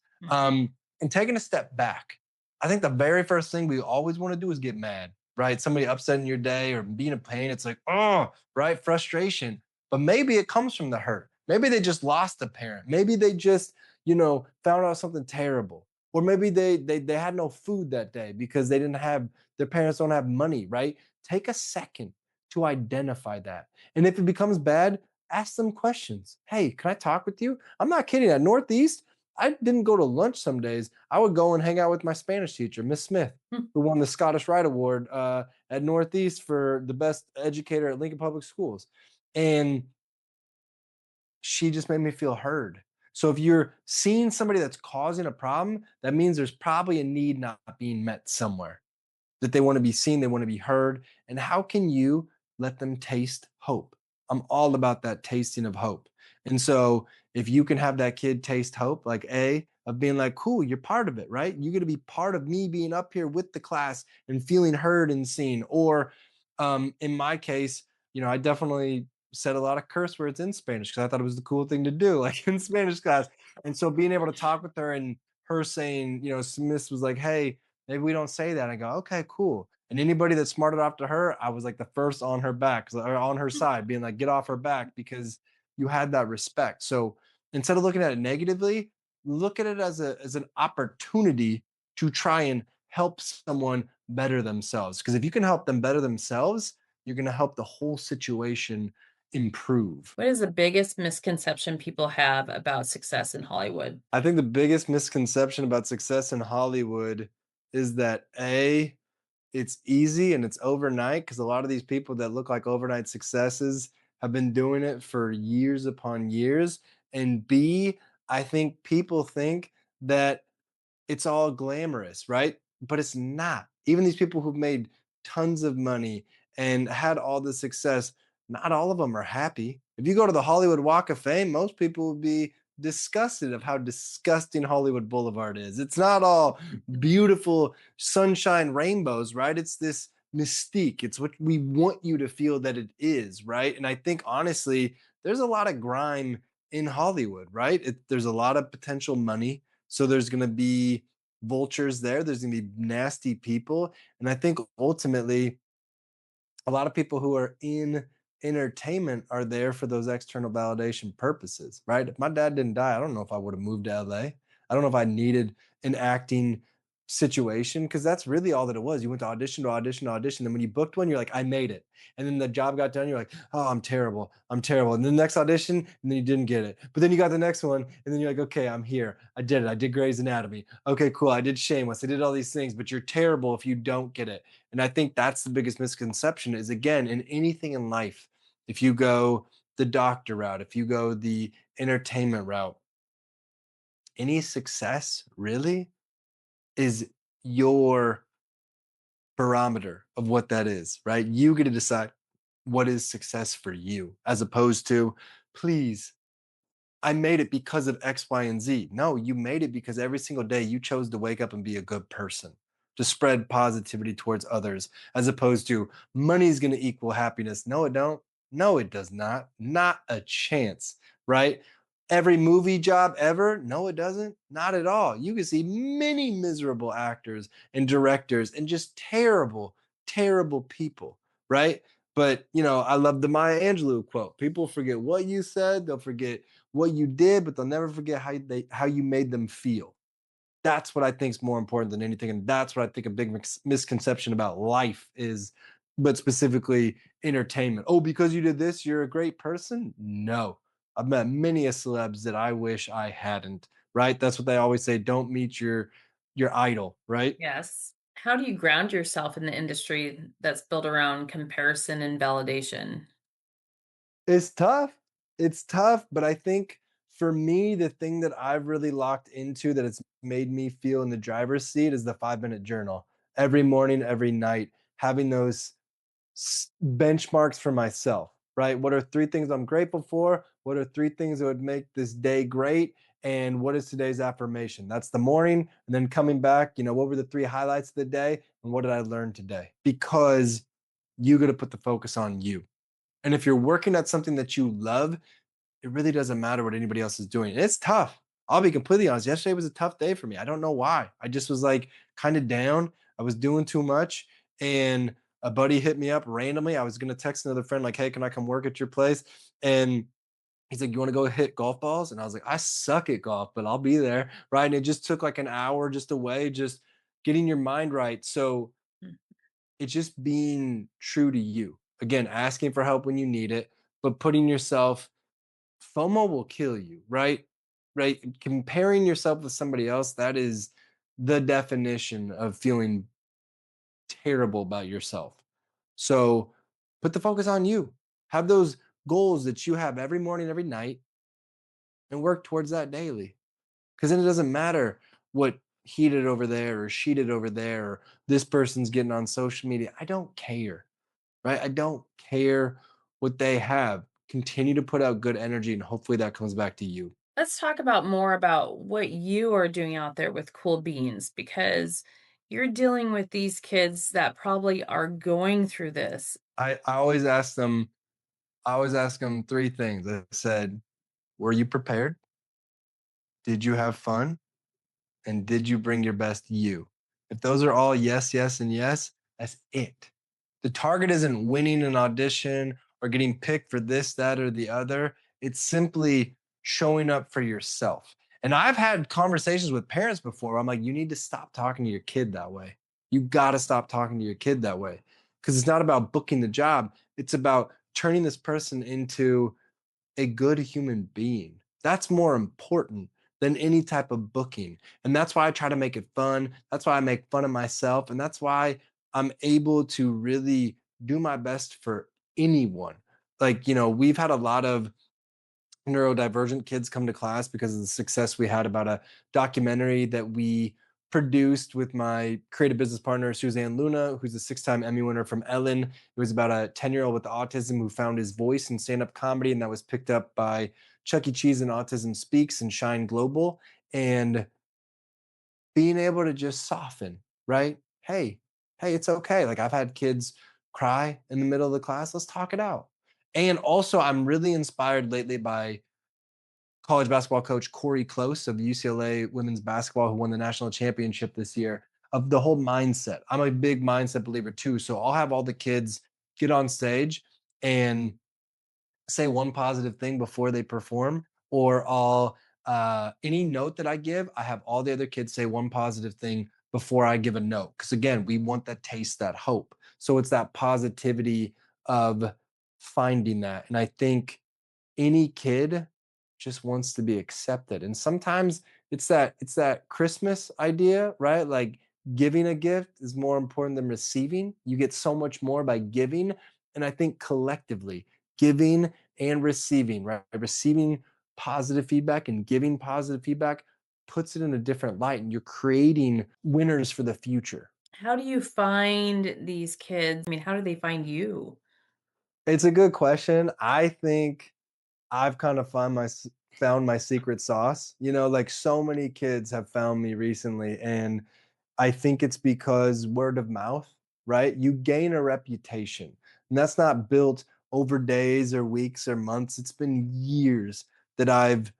and taking a step back. I think the very first thing we always want to do is get mad, right? Somebody upsetting your day or being in pain. It's like, oh, right, frustration. But maybe it comes from the hurt. Maybe they just lost a parent. Maybe they just, found out something terrible. Or maybe they had no food that day because they didn't have their parents don't have money, right? Take a second to identify that. And if it becomes bad, ask them questions. Hey, can I talk with you? I'm not kidding. At Northeast, I didn't go to lunch some days. I would go and hang out with my Spanish teacher, Miss Smith, who won the Scottish Rite Award at Northeast for the best educator at Lincoln Public Schools. And she just made me feel heard. So if you're seeing somebody that's causing a problem, that means there's probably a need not being met somewhere, that they want to be seen, they want to be heard. And how can you let them taste hope? I'm all about that tasting of hope. And so if you can have that kid taste hope, like of being like, cool, you're part of it, right? You're going to be part of me being up here with the class and feeling heard and seen. Or in my case, I definitely said a lot of curse words in Spanish because I thought it was the cool thing to do, like in Spanish class. And so being able to talk with her and her saying, Smith was like, hey, maybe we don't say that. I go, okay, cool. And anybody that smarted off to her, I was like the first on her back, or on her side, being like, get off her back because you had that respect. So instead of looking at it negatively, look at it as an opportunity to try and help someone better themselves. Because if you can help them better themselves, you're going to help the whole situation improve. What is the biggest misconception people have about success in Hollywood? I think the biggest misconception about success in Hollywood is that it's easy and it's overnight, because a lot of these people that look like overnight successes have been doing it for years upon years. And B, I think people think that it's all glamorous, right? But it's not. Even these people who've made tons of money and had all the success, not all of them are happy. If you go to the Hollywood Walk of Fame, most people would be disgusted of how disgusting Hollywood Boulevard is. It's not all beautiful sunshine rainbows, right? It's this mystique. It's what we want you to feel that it is, right? And I think honestly, there's a lot of grime in Hollywood, right? There's a lot of potential money, so there's going to be vultures there. There's going to be nasty people. And I think ultimately, a lot of people who are in entertainment are there for those external validation purposes, right? If my dad didn't die, I don't know if I would have moved to LA. I don't know if I needed an acting situation, because that's really all that it was. You went to audition to audition to audition. Then when you booked one, you're like, I made it. And then the job got done. You're like, oh, I'm terrible. I'm terrible. And then the next audition, and then you didn't get it. But then you got the next one, and then you're like, okay, I'm here. I did it. I did Grey's Anatomy. Okay, cool. I did Shameless. I did all these things, but you're terrible if you don't get it. And I think that's the biggest misconception is, again, in anything in life, if you go the doctor route, if you go the entertainment route, any success really is your barometer of what that is, right? You get to decide what is success for you, as opposed to, please, I made it because of X, Y, and Z. No, you made it because every single day you chose to wake up and be a good person, to spread positivity towards others, as opposed to money is going to equal happiness. No, it don't. No, it does not. Not a chance, right? Every movie job ever? No, it doesn't. Not at all. You can see many miserable actors and directors and just terrible, terrible people, right? But, I love the Maya Angelou quote. People forget what you said, they'll forget what you did, but they'll never forget how you made them feel. That's what I think is more important than anything, and that's what I think a big misconception about life is, but specifically entertainment. Oh, because you did this, you're a great person? No. I've met many a celebs that I wish I hadn't, right? That's what they always say, don't meet your idol, right? Yes. How do you ground yourself in the industry that's built around comparison and validation? It's tough. It's tough, but I think For me, the thing that I've really locked into that it's made me feel in the driver's seat is the 5 minute journal. Every morning, every night, having those benchmarks for myself, right? What are three things I'm grateful for? What are three things that would make this day great? And what is today's affirmation? That's the morning. And then coming back, what were the three highlights of the day? And what did I learn today? Because you got to put the focus on you. And if you're working at something that you love, it really doesn't matter what anybody else is doing. It's tough. I'll be completely honest. Yesterday was a tough day for me. I don't know why. I just was like kind of down. I was doing too much. And a buddy hit me up randomly. I was going to text another friend, like, hey, can I come work at your place? And he's like, you want to go hit golf balls? And I was like, I suck at golf, but I'll be there. Right. And it just took like an hour just away, just getting your mind right. So it's just being true to you. Again, asking for help when you need it, but putting yourself, FOMO will kill you, right? Right. Comparing yourself with somebody else, that is the definition of feeling terrible about yourself. So put the focus on you. Have those goals that you have every morning, every night, and work towards that daily. Because then it doesn't matter what he did over there or she did over there or this person's getting on social media. I don't care, right? I don't care what they have. Continue to put out good energy and hopefully that comes back to you. Let's talk about more about what you are doing out there with Cool Beans, because you're dealing with these kids that probably are going through this. I always ask them three things. I said, were you prepared? Did you have fun? And did you bring your best you? If those are all yes, yes, and yes, that's it. The target isn't winning an audition or getting picked for this, that, or the other. It's simply showing up for yourself. And I've had conversations with parents before where I'm like, you need to stop talking to your kid that way. You got to stop talking to your kid that way because it's not about booking the job. It's about turning this person into a good human being. That's more important than any type of booking. And that's why I try to make it fun. That's why I make fun of myself. And that's why I'm able to really do my best for anyone. Like, we've had a lot of neurodivergent kids come to class because of the success we had about a documentary that we produced with my creative business partner, Suzanne Luna, who's a 6-time Emmy winner from Ellen. It was about a 10-year-old with autism who found his voice in stand-up comedy, and that was picked up by Chuck E. Cheese and Autism Speaks and Shine Global. And being able to just soften, right? Hey, it's okay. Like I've had kids cry in the middle of the class. Let's talk it out. And also, I'm really inspired lately by college basketball coach Corey Close of UCLA women's basketball, who won the national championship this year, of the whole mindset. I'm a big mindset believer too. So I'll have all the kids get on stage and say one positive thing before they perform, or I'll any note that I give, I have all the other kids say one positive thing before I give a note. Because again, we want that taste, that hope. So it's that positivity of finding that. And I think any kid just wants to be accepted. And sometimes it's that Christmas idea, right? Like giving a gift is more important than receiving. You get so much more by giving. And I think collectively, giving and receiving, right? Receiving positive feedback and giving positive feedback puts it in a different light, and you're creating winners for the future. How do you find these kids? I mean, how do they find you? It's a good question. I think I've kind of found my secret sauce. Like so many kids have found me recently, and I think it's because word of mouth, right? You gain a reputation, and that's not built over days or weeks or months. It's been years that I've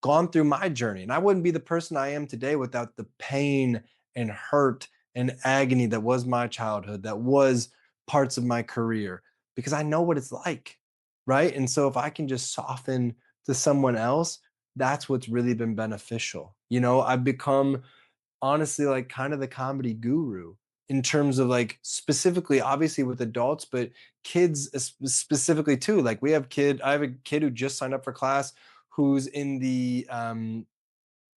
gone through my journey, and I wouldn't be the person I am today without the pain and hurt and agony that was my childhood, that was parts of my career, because I know what it's like, right? And so if I can just soften to someone else, that's what's really been beneficial. I've become honestly like kind of the comedy guru in terms of like specifically obviously with adults, but kids specifically too. Like I have a kid who just signed up for class who's in the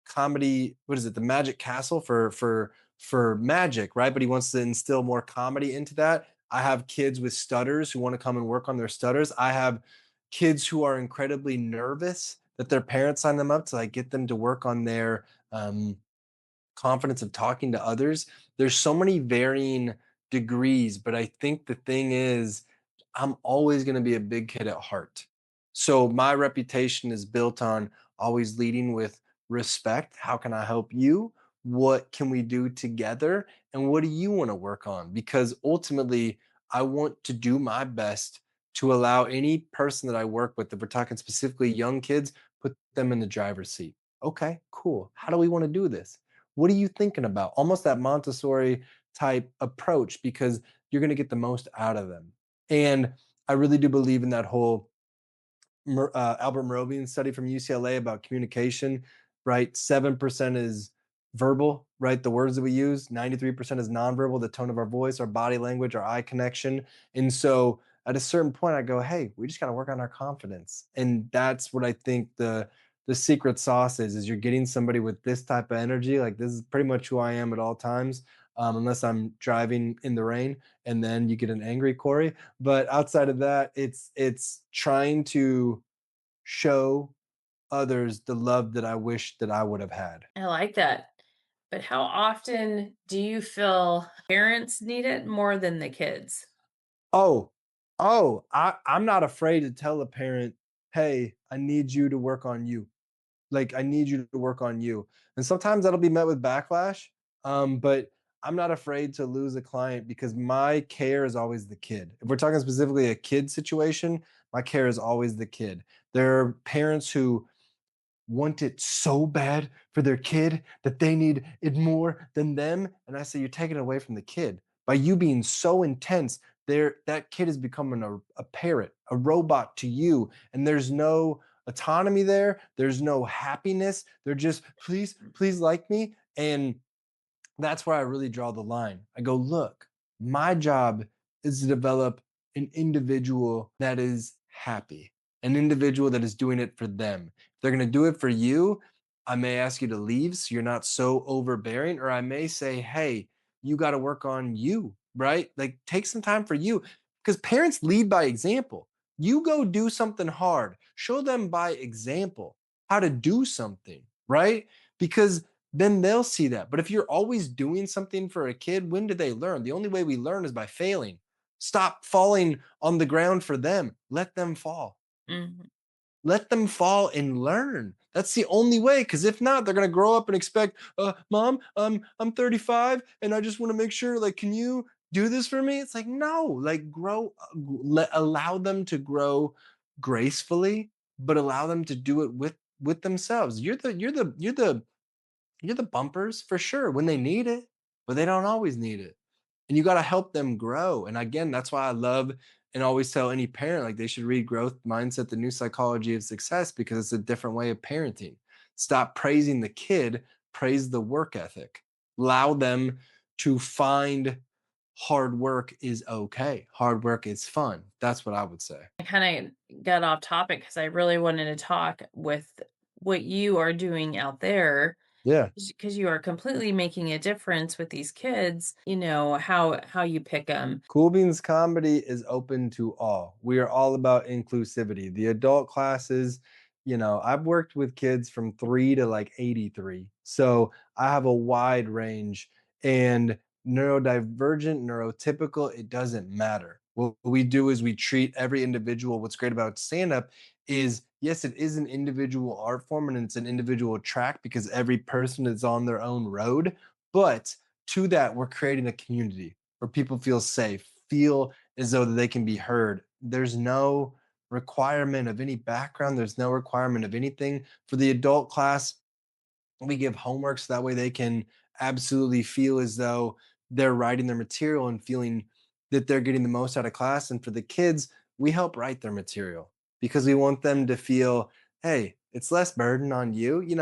comedy, what is it, the Magic Castle for magic, right? But he wants to instill more comedy into that. I have kids with stutters who want to come and work on their stutters. I have kids who are incredibly nervous that their parents sign them up to like get them to work on their confidence of talking to others. There's so many varying degrees, but I think the thing is, I'm always going to be a big kid at heart. So my reputation is built on always leading with respect. How can I help you? What can we do together? And what do you want to work on? Because ultimately, I want to do my best to allow any person that I work with, if we're talking specifically young kids, put them in the driver's seat. Okay, cool. How do we want to do this? What are you thinking about? Almost that Montessori type approach, because you're going to get the most out of them. And I really do believe in that whole Albert Moravian study from UCLA about communication, right? 7% is verbal, right? The words that we use, 93% is nonverbal, the tone of our voice, our body language, our eye connection. And so at a certain point, I go, hey, we just got to work on our confidence. And that's what I think the secret sauce is you're getting somebody with this type of energy. Like, this is pretty much who I am at all times, unless I'm driving in the rain, and then you get an angry Corey. But outside of that, it's trying to show others the love that I wish that I would have had. I like that. But how often do you feel parents need it more than the kids? Oh, I'm not afraid to tell a parent, hey, I need you to work on you. Like, I need you to work on you. And sometimes that'll be met with backlash. But I'm not afraid to lose a client because my care is always the kid. If we're talking specifically a kid situation, my care is always the kid. There are parents who want it so bad for their kid that they need it more than them. And I say, you're taking it away from the kid. By you being so intense, that kid is becoming a parrot, a robot to you. And there's no autonomy there. There's no happiness. They're just, please, please like me. And that's where I really draw the line. I go, look, my job is to develop an individual that is happy, an individual that is doing it for them. If they're going to do it for you, I may ask you to leave so you're not so overbearing, or I may say, hey, you got to work on you, right? Like, take some time for you, because parents lead by example. You go do something hard, show them by example how to do something, right? Because then they'll see that. But if you're always doing something for a kid, when do they learn? The only way we learn is by failing. Stop falling on the ground for them. Let them fall. Mhm. Let them fall and learn. That's the only way. Because if not, they're gonna grow up and expect, Mom, I'm 35 and I just want to make sure. Like, can you do this for me? It's like, no. Like, allow them to grow gracefully, but allow them to do it with themselves. You're the bumpers for sure when they need it, but they don't always need it. And you got to help them grow. And again, that's why I love and always tell any parent, like, they should read Growth Mindset, The New Psychology of Success, because it's a different way of parenting. Stop praising the kid, praise the work ethic. Allow them to find hard work is okay. Hard work is fun. That's what I would say. I kind of got off topic because I really wanted to talk with what you are doing out there, Yeah. because you are completely making a difference with these kids. You know how you pick them. Cool Beans Comedy is open to all. We are all about inclusivity. The adult classes, I've worked with kids from 3 to like 83. So I have a wide range, and neurodivergent, neurotypical, it doesn't matter. What we do is we treat every individual. What's great about stand up is, yes, it is an individual art form and it's an individual track because every person is on their own road. But to that, we're creating a community where people feel safe, feel as though they can be heard. There's no requirement of any background, there's no requirement of anything. For the adult class, we give homework so that way they can absolutely feel as though they're writing their material and feeling that they're getting the most out of class. And for the kids, we help write their material because we want them to feel, hey, it's less burden on you. You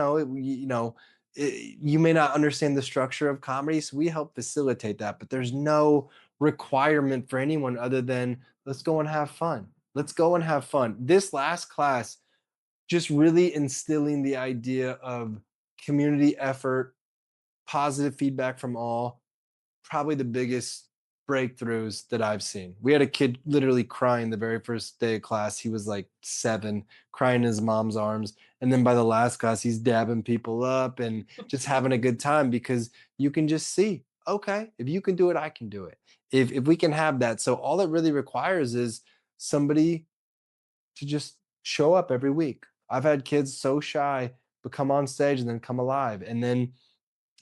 may not understand the structure of comedy, so we help facilitate that. But there's no requirement for anyone other than, let's go and have fun. Let's go and have fun. This last class, just really instilling the idea of community effort, positive feedback from all, probably the biggest breakthroughs that I've seen. We had a kid literally crying the very first day of class. He was like 7, crying in his mom's arms. And then by the last class, he's dabbing people up and just having a good time because you can just see, okay, if you can do it, I can do it. If we can have that. So all it really requires is somebody to just show up every week. I've had kids so shy, but come on stage and then come alive. And then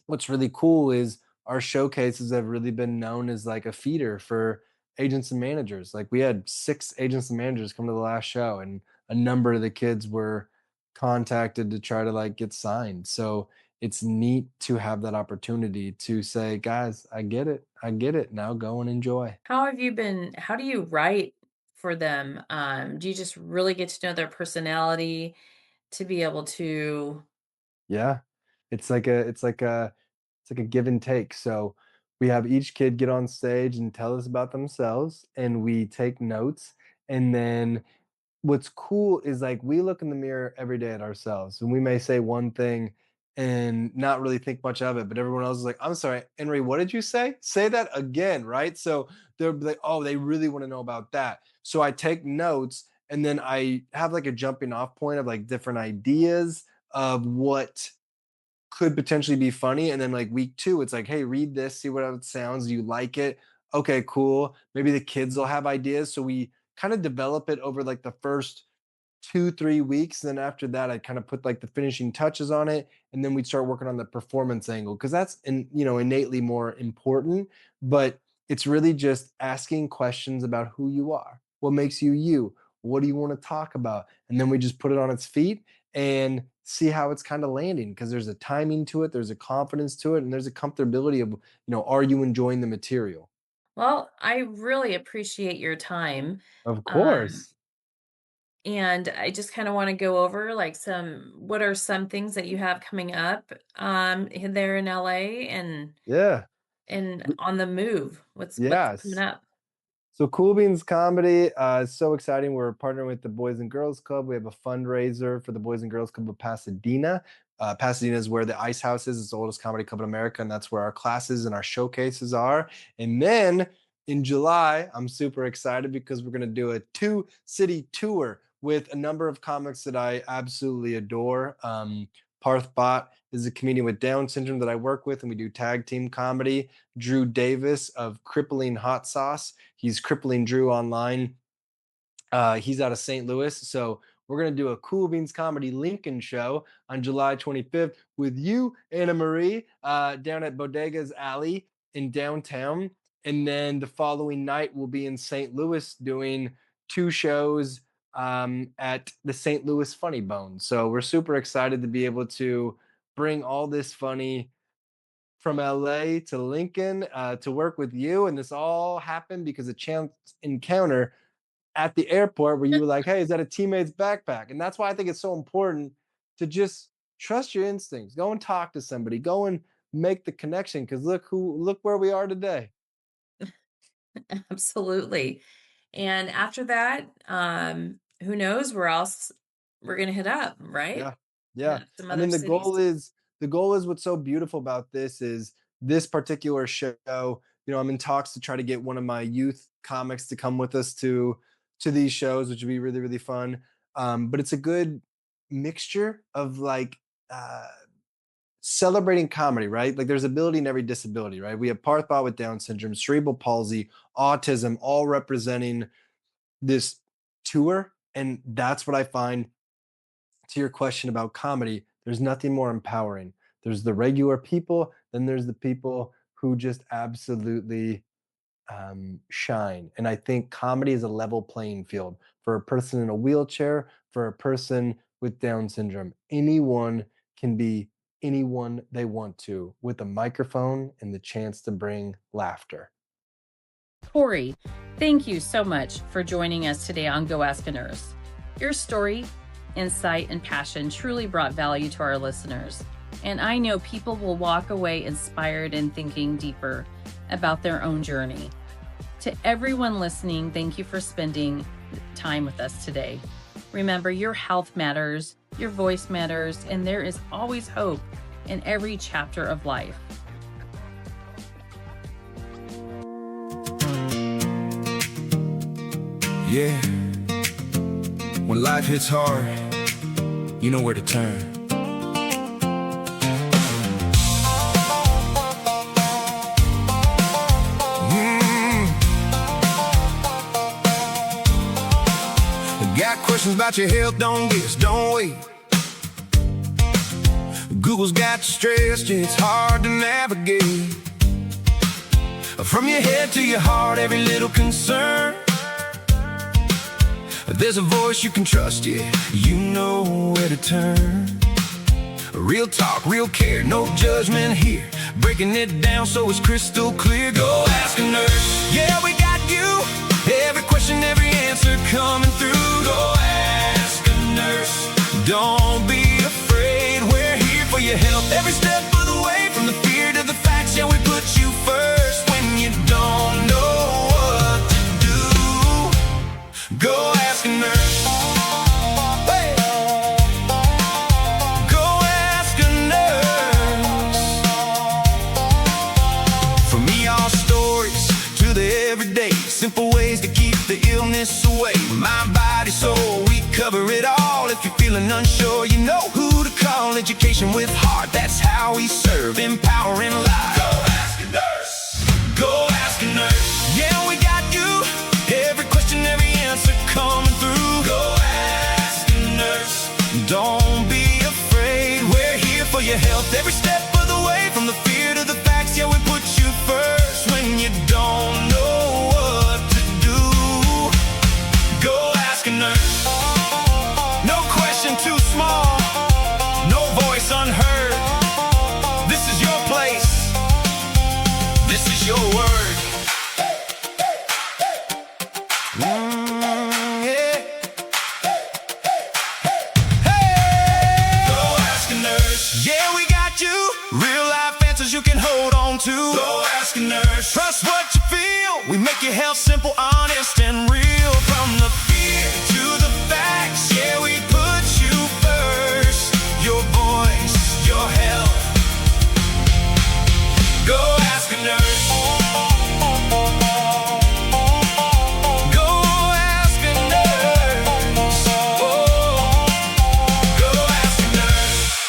what's really cool is our showcases have really been known as like a feeder for agents and managers. Like we had 6 agents and managers come to the last show, and a number of the kids were contacted to try to like get signed. So it's neat to have that opportunity to say, guys, I get it. I get it. Now go and enjoy. How do you write for them? Do you just really get to know their personality to be able to Yeah. It's like a give and take. So we have each kid get on stage and tell us about themselves, and we take notes. And then what's cool is like we look in the mirror every day at ourselves, and we may say one thing and not really think much of it, but everyone else is like, I'm sorry, Henry, what did you say? Say that again, right? So they'll be like, oh, they really want to know about that. So I take notes, and then I have like a jumping off point of like different ideas of what could potentially be funny. And then like week 2, it's like, hey, read this, see what it sounds. Do you like it? Okay, cool. Maybe the kids will have ideas. So we kind of develop it over like the first 2-3 weeks. And then after that, I kind of put like the finishing touches on it. And then we'd start working on the performance angle because that's innately more important. But it's really just asking questions about who you are. What makes you you? What do you want to talk about? And then we just put it on its feet and see how it's kind of landing, because there's a timing to it, there's a confidence to it, and there's a comfortability of, are you enjoying the material? Well, I really appreciate your time. Of Um, course. and I just kind of want to go over like what are some things that you have coming up there in LA Yeah. and on the move. What's coming Yes. up? So Cool Beans Comedy is so exciting. We're partnering with the Boys and Girls Club. We have a fundraiser for the Boys and Girls Club of Pasadena. Pasadena is where the Ice House is. It's the oldest comedy club in America, and that's where our classes and our showcases are. And then in July, I'm super excited because we're going to do a 2-city tour with a number of comics that I absolutely adore. Parth Bhatt is a comedian with Down syndrome that I work with, and we do tag team comedy. Drew Davis of Crippling Hot Sauce. He's Crippling Drew online. He's out of St. Louis. So we're going to do a Cool Beans Comedy Lincoln show on July 25th with you, Anna Marie, down at Bodega's Alley in downtown. And then the following night, we'll be in St. Louis doing 2 shows at the St. Louis Funny Bone. So we're super excited to be able to bring all this funny from LA to Lincoln to work with you. And this all happened because a chance encounter at the airport where you were like, hey, is that a teammate's backpack? And that's why I think it's so important to just trust your instincts. Go and talk to somebody. Go and make the connection, because look where we are today. Absolutely. And after that, who knows where else we're gonna hit up, right? Yeah. Yeah. Some I other mean, the cities. goal is the goal is what's so beautiful about this is this particular show. I'm in talks to try to get one of my youth comics to come with us to these shows, which would be really, really fun. But it's a good mixture of like celebrating comedy, right? Like there's ability in every disability, right? We have Parth Bhatt with Down syndrome, cerebral palsy, autism, all representing this tour. And that's what I find, to your question about comedy, there's nothing more empowering. There's the regular people, then there's the people who just absolutely shine. And I think comedy is a level playing field for a person in a wheelchair, for a person with Down syndrome. Anyone can be anyone they want to with a microphone and the chance to bring laughter. Corey, thank you so much for joining us today on Go Ask a Nurse. Your story, insight, and passion truly brought value to our listeners. And I know people will walk away inspired and thinking deeper about their own journey. To everyone listening, thank you for spending time with us today. Remember, your health matters, your voice matters, and there is always hope in every chapter of life. Yeah, when life hits hard, you know where to turn. Got questions about your health, don't guess, don't wait. Google's got you stressed, yeah, it's hard to navigate. From your head to your heart, every little concern. There's a voice you can trust, yeah, you know where to turn. Real talk, real care, no judgment here. Breaking it down so it's crystal clear. Go ask a nurse, yeah, we got you. Every question, every answer coming through. Go ask a nurse, don't be afraid. We're here for your health every step of the way. From the fear to the facts, yeah, we put you first. When you don't know what to do, go ask a nurse. Hey! Go ask a nurse. From ER stories to the everyday, simple ways to keep the illness away. Mind, body, soul, we cover it all. If you're feeling unsure, you know who to call. Education with heart, that's how we serve. Empowering lives. Go ask a nurse. Go ask a nurse. Yeah, we got you. Every question, every answer coming through. Go ask a nurse. Don't be afraid. We're here for your health every step of the way. From the fear to the facts, yeah, we put you first. When you don't know what to do, go ask a nurse. No question too small, no voice unheard. This is your place, this is your word. Yeah. Hey! Go ask a nurse. Yeah, we got you. Real life answers you can hold on to. Go ask a nurse. Trust what you feel. We make your health simple, honest, and real. From the fear to the facts, yeah, we put you first. Your voice, your health. Go ask a nurse. Go ask a nurse. Oh, go ask a nurse.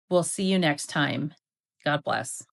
We'll see you next time. God bless.